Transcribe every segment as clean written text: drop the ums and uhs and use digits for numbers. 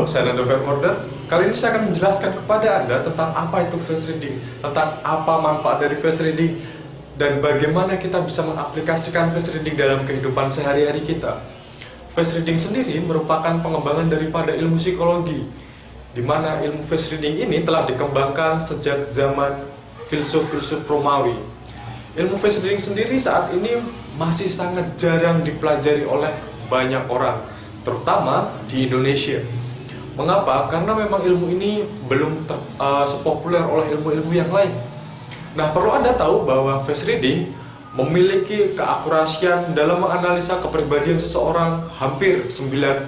saya Nando Vermorder. Kali ini saya akan menjelaskan kepada Anda tentang apa itu face reading, tentang apa manfaat dari face reading, dan bagaimana kita bisa mengaplikasikan face reading dalam kehidupan sehari-hari kita. Face reading sendiri merupakan pengembangan daripada ilmu psikologi, di mana ilmu face reading ini telah dikembangkan sejak zaman filsuf-filsuf Romawi. Ilmu face reading sendiri saat ini masih sangat jarang dipelajari oleh banyak orang, terutama di Indonesia. Mengapa? Karena memang ilmu ini belum sepopuler oleh ilmu-ilmu yang lain. Nah, perlu Anda tahu bahwa face reading memiliki keakurasian dalam menganalisa kepribadian seseorang hampir 95%.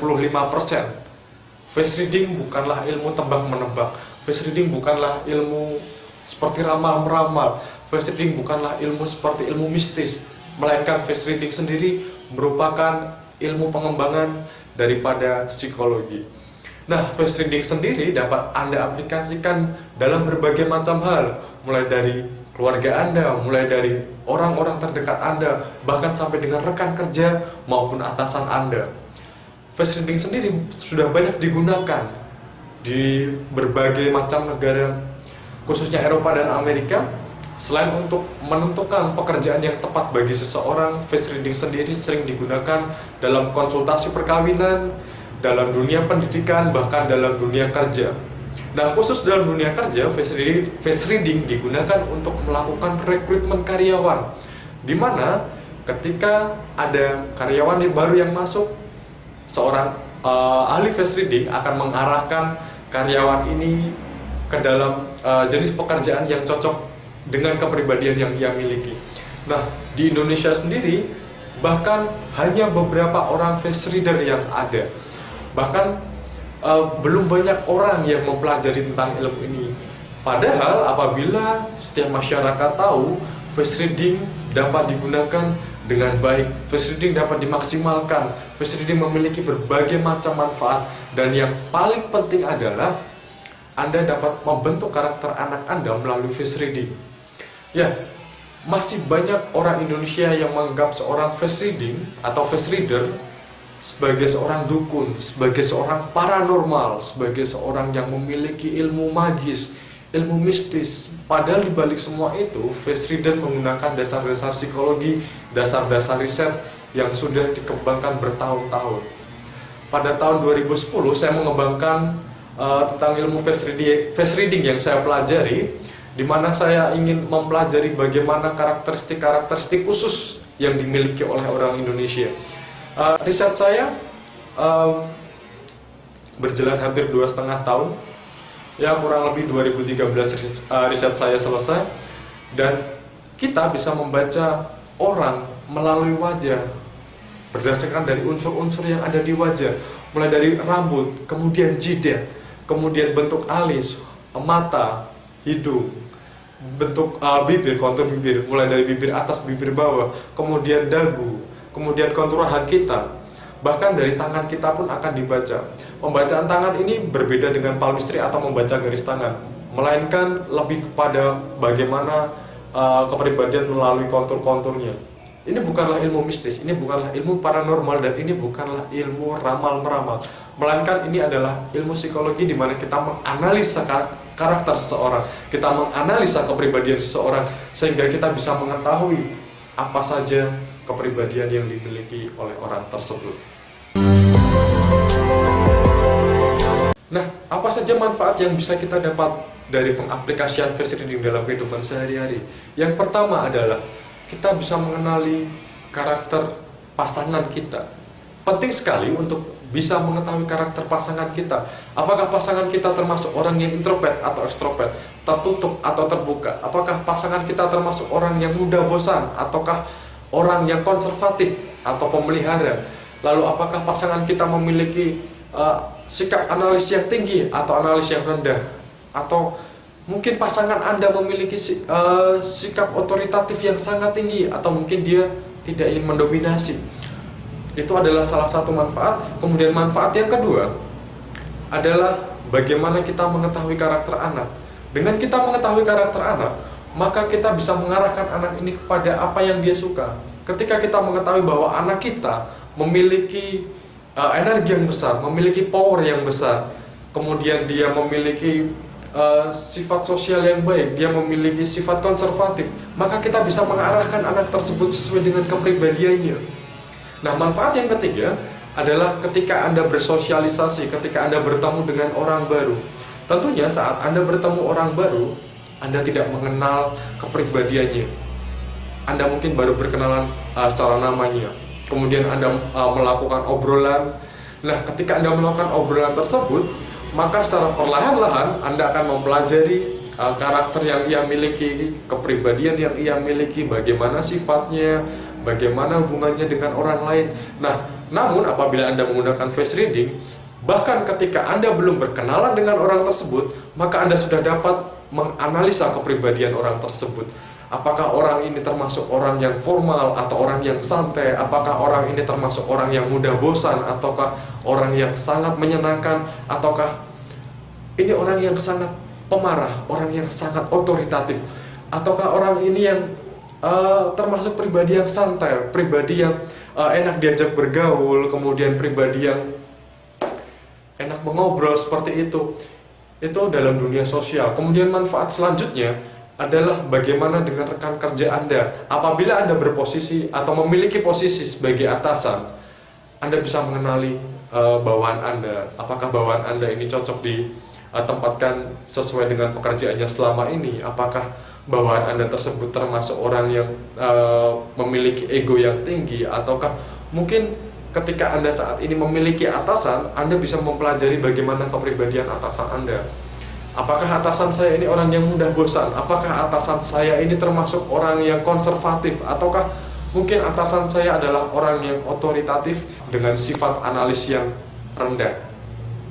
Face reading bukanlah ilmu tebak-menebak. Face reading bukanlah ilmu seperti ramal-meramal. Face reading bukanlah ilmu seperti ilmu mistis, melainkan face reading sendiri merupakan ilmu pengembangan daripada psikologi. Nah, face reading sendiri dapat Anda aplikasikan dalam berbagai macam hal, mulai dari keluarga Anda, mulai dari orang-orang terdekat Anda, bahkan sampai dengan rekan kerja maupun atasan Anda. Face reading sendiri sudah banyak digunakan di berbagai macam negara, khususnya Eropa dan Amerika. Selain untuk menentukan pekerjaan yang tepat bagi seseorang, face reading sendiri sering digunakan dalam konsultasi perkawinan, dalam dunia pendidikan, bahkan dalam dunia kerja. Nah, khusus dalam dunia kerja, face reading digunakan untuk melakukan rekrutmen karyawan, di mana ketika ada karyawan yang baru yang masuk, seorang ahli face reading akan mengarahkan karyawan ini ke dalam jenis pekerjaan yang cocok dengan kepribadian yang ia miliki. Nah, di Indonesia sendiri bahkan hanya beberapa orang face reader yang ada. Bahkan belum banyak orang yang mempelajari tentang ilmu ini. Padahal apabila setiap masyarakat tahu face reading dapat digunakan dengan baik, face reading dapat dimaksimalkan, face reading memiliki berbagai macam manfaat, dan yang paling penting adalah Anda dapat membentuk karakter anak Anda melalui face reading. Ya, masih banyak orang Indonesia yang menganggap seorang face reading atau face reader sebagai seorang dukun, sebagai seorang paranormal, sebagai seorang yang memiliki ilmu magis, ilmu mistis. Padahal dibalik semua itu, face reader menggunakan dasar-dasar psikologi, dasar-dasar riset yang sudah dikembangkan bertahun-tahun. Pada tahun 2010 saya mengembangkan tentang ilmu face reading yang saya pelajari, di mana saya ingin mempelajari bagaimana karakteristik khusus yang dimiliki oleh orang Indonesia. Riset saya berjalan hampir 2,5 tahun, ya kurang lebih 2013 riset saya selesai, dan kita bisa membaca orang melalui wajah berdasarkan dari unsur-unsur yang ada di wajah, mulai dari rambut, kemudian jidat, kemudian bentuk alis, mata, hidung, bentuk bibir, kontur bibir, mulai dari bibir atas, bibir bawah, kemudian dagu, kemudian kontur rahang kita, bahkan dari tangan kita pun akan dibaca. Pembacaan tangan ini berbeda dengan palmistry atau membaca garis tangan, melainkan lebih kepada bagaimana kepribadian melalui kontur-konturnya. Ini bukanlah ilmu mistis, ini bukanlah ilmu paranormal, dan ini bukanlah ilmu ramal-meramal, melainkan ini adalah ilmu psikologi di mana kita menganalisa karakter seseorang, kita menganalisa kepribadian seseorang, sehingga kita bisa mengetahui apa saja kepribadian yang dimiliki oleh orang tersebut. Nah, apa saja manfaat yang bisa kita dapat dari pengaplikasian face reading dalam kehidupan sehari-hari? Yang pertama adalah kita bisa mengenali karakter pasangan kita. Penting sekali untuk bisa mengetahui karakter pasangan kita. Apakah pasangan kita termasuk orang yang introvert atau ekstrovert, tertutup atau terbuka? Apakah pasangan kita termasuk orang yang mudah bosan, ataukah orang yang konservatif atau pemelihara? Lalu apakah pasangan kita memiliki sikap analis yang tinggi atau analis yang rendah? Atau mungkin pasangan Anda memiliki sikap otoritatif yang sangat tinggi, atau mungkin dia tidak ingin mendominasi. Itu adalah salah satu manfaat. Kemudian manfaat yang kedua adalah bagaimana kita mengetahui karakter anak. Dengan kita mengetahui karakter anak, maka kita bisa mengarahkan anak ini kepada apa yang dia suka. Ketika kita mengetahui bahwa anak kita memiliki energi yang besar, memiliki power yang besar, kemudian dia memiliki sifat sosial yang baik, dia memiliki sifat konservatif, maka kita bisa mengarahkan anak tersebut sesuai dengan kepribadiannya. Nah, manfaat yang ketiga adalah ketika Anda bersosialisasi, ketika Anda bertemu dengan orang baru. Tentunya saat Anda bertemu orang baru, Anda tidak mengenal kepribadiannya. Anda mungkin baru berkenalan secara namanya, kemudian Anda melakukan obrolan. Nah, ketika Anda melakukan obrolan tersebut, maka secara perlahan-lahan Anda akan mempelajari karakter yang ia miliki, kepribadian yang ia miliki, bagaimana sifatnya, bagaimana hubungannya dengan orang lain. Nah, namun apabila Anda menggunakan face reading, bahkan ketika Anda belum berkenalan dengan orang tersebut, maka Anda sudah dapat menganalisa kepribadian orang tersebut. Apakah orang ini termasuk orang yang formal atau orang yang santai? Apakah orang ini termasuk orang yang mudah bosan? Ataukah orang yang sangat menyenangkan? Ataukah ini orang yang sangat pemarah? Orang yang sangat otoritatif? Ataukah orang ini yang termasuk pribadi yang santai? Pribadi yang enak diajak bergaul? Kemudian pribadi yang enak mengobrol seperti itu? Itu dalam dunia sosial. Kemudian manfaat selanjutnya adalah bagaimana dengan rekan kerja Anda. Apabila Anda berposisi atau memiliki posisi sebagai atasan, Anda bisa mengenali bawahan Anda. Apakah bawahan Anda ini cocok ditempatkan sesuai dengan pekerjaannya selama ini? Apakah bawahan Anda tersebut termasuk orang yang memiliki ego yang tinggi? Ataukah mungkin ketika Anda saat ini memiliki atasan, Anda bisa mempelajari bagaimana kepribadian atasan Anda. Apakah atasan saya ini orang yang mudah bosan? Apakah atasan saya ini termasuk orang yang konservatif? Ataukah mungkin atasan saya adalah orang yang otoritatif dengan sifat analis yang rendah?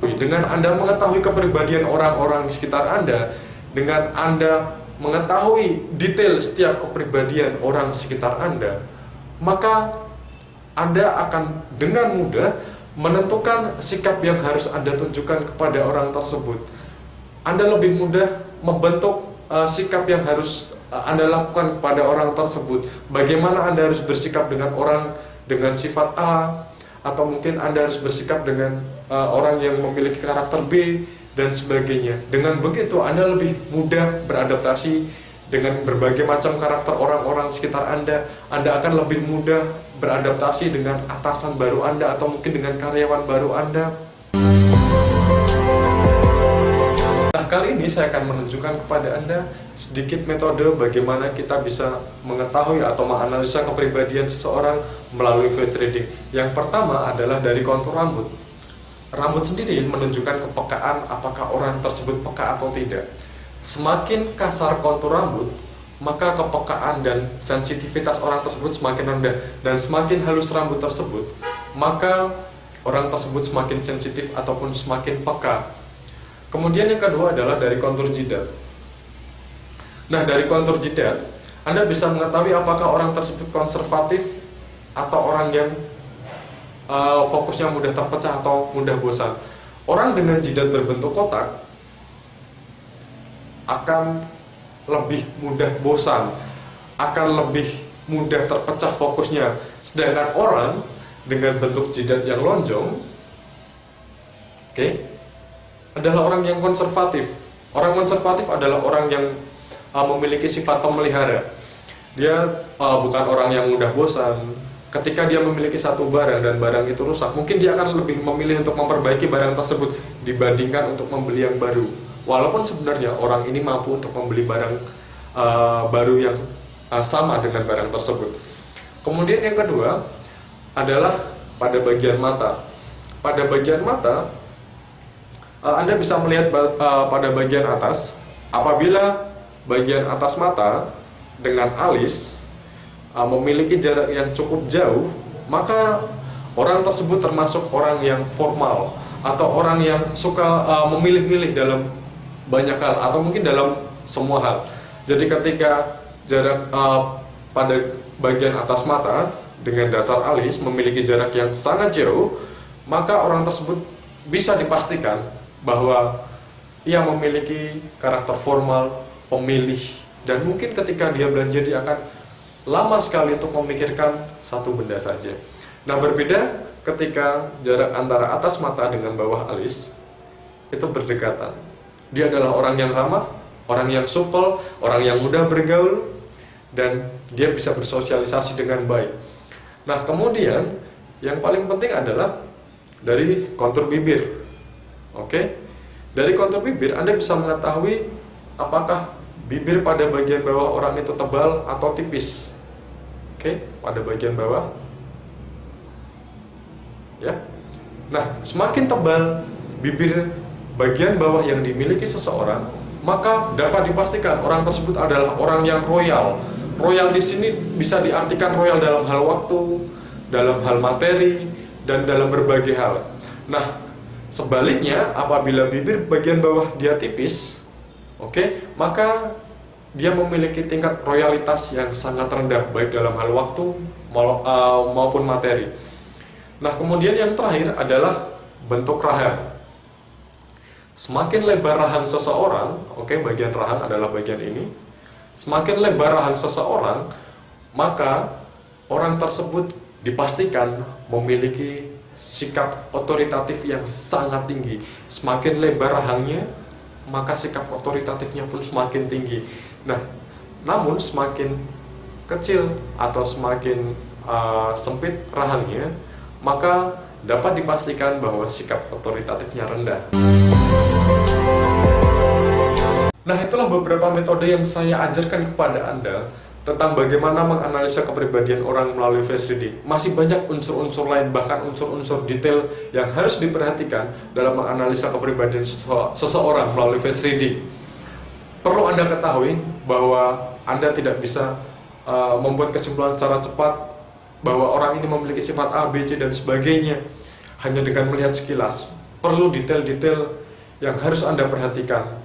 Dengan Anda mengetahui kepribadian orang-orang di sekitar Anda, dengan Anda mengetahui detail setiap kepribadian orang sekitar Anda, maka Anda akan dengan mudah menentukan sikap yang harus Anda tunjukkan kepada orang tersebut. Anda lebih mudah membentuk sikap yang harus Anda lakukan kepada orang tersebut. Bagaimana Anda harus bersikap dengan orang dengan sifat A, atau mungkin Anda harus bersikap dengan orang yang memiliki karakter B, dan sebagainya. Dengan begitu Anda lebih mudah beradaptasi dengan berbagai macam karakter orang-orang sekitar Anda. Anda akan lebih mudah beradaptasi dengan atasan baru Anda, atau mungkin dengan karyawan baru Anda. Nah, kali ini saya akan menunjukkan kepada Anda sedikit metode bagaimana kita bisa mengetahui atau menganalisa kepribadian seseorang melalui face reading. Yang pertama adalah dari kontur rambut. Rambut sendiri menunjukkan kepekaan, apakah orang tersebut peka atau tidak. Semakin kasar kontur rambut, maka kepekaan dan sensitivitas orang tersebut semakin rendah. Dan semakin halus rambut tersebut, maka orang tersebut semakin sensitif ataupun semakin peka. Kemudian yang kedua adalah dari kontur jidat. Nah, dari kontur jidat, Anda bisa mengetahui apakah orang tersebut konservatif atau orang yang fokusnya mudah terpecah atau mudah bosan. Orang dengan jidat berbentuk kotak akan lebih mudah bosan, akan lebih mudah terpecah fokusnya. Sedangkan orang dengan bentuk jidat yang lonjong, adalah orang yang konservatif. Orang konservatif adalah orang yang memiliki sifat pemelihara. Dia bukan orang yang mudah bosan. Ketika dia memiliki satu barang dan barang itu rusak, mungkin dia akan lebih memilih untuk memperbaiki barang tersebut dibandingkan untuk membeli yang baru. Walaupun sebenarnya orang ini mampu untuk membeli barang baru yang sama dengan barang tersebut. Kemudian yang kedua adalah pada bagian mata. Pada bagian mata, Anda bisa melihat pada bagian atas. Apabila bagian atas mata dengan alis memiliki jarak yang cukup jauh, maka orang tersebut termasuk orang yang formal atau orang yang suka memilih-milih dalam banyak hal atau mungkin dalam semua hal. Jadi ketika jarak pada bagian atas mata dengan dasar alis memiliki jarak yang sangat jauh, maka orang tersebut bisa dipastikan bahwa ia memiliki karakter formal, pemilih, dan mungkin ketika dia belanja dia akan lama sekali untuk memikirkan satu benda saja. Nah, berbeda ketika jarak antara atas mata dengan bawah alis, itu berdekatan. Dia adalah orang yang ramah, orang yang supel, orang yang mudah bergaul, dan dia bisa bersosialisasi dengan baik. Nah, kemudian yang paling penting adalah dari kontur bibir. Oke? Dari kontur bibir Anda bisa mengetahui apakah bibir pada bagian bawah orang itu tebal atau tipis. Oke, pada bagian bawah. Ya. Nah, semakin tebal bibir bagian bawah yang dimiliki seseorang, maka dapat dipastikan orang tersebut adalah orang yang royal. Royal di sini bisa diartikan royal dalam hal waktu, dalam hal materi, dan dalam berbagai hal. Nah, sebaliknya apabila bibir bagian bawah dia tipis, maka dia memiliki tingkat royalitas yang sangat rendah baik dalam hal waktu maupun materi. Nah, kemudian yang terakhir adalah bentuk rahang. Semakin lebar rahang seseorang, bagian rahang adalah bagian ini. Semakin lebar rahang seseorang, maka orang tersebut dipastikan memiliki sikap otoritatif yang sangat tinggi. Semakin lebar rahangnya, maka sikap otoritatifnya pun semakin tinggi. Nah, namun semakin kecil atau semakin sempit rahangnya, maka dapat dipastikan bahwa sikap otoritatifnya rendah. Nah, itulah beberapa metode yang saya ajarkan kepada Anda tentang bagaimana menganalisa kepribadian orang melalui face reading. Masih banyak unsur-unsur lain, bahkan unsur-unsur detail yang harus diperhatikan dalam menganalisa kepribadian seseorang melalui face reading. Perlu Anda ketahui bahwa Anda tidak bisa membuat kesimpulan secara cepat bahwa orang ini memiliki sifat A, B, C, dan sebagainya hanya dengan melihat sekilas. Perlu detail-detail yang harus Anda perhatikan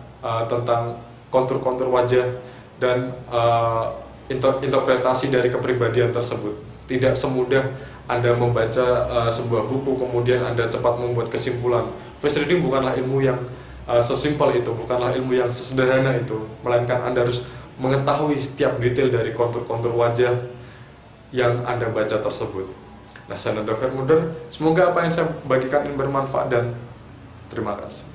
tentang kontur-kontur wajah dan interpretasi dari kepribadian tersebut. Tidak semudah Anda membaca sebuah buku kemudian Anda cepat membuat kesimpulan. Face reading bukanlah ilmu yang sesimpel itu, bukanlah ilmu yang sesederhana itu, melainkan Anda harus mengetahui setiap detail dari kontur-kontur wajah yang Anda baca tersebut. Nah, saya Nanda Vermuder, semoga apa yang saya bagikan ini bermanfaat dan terima kasih.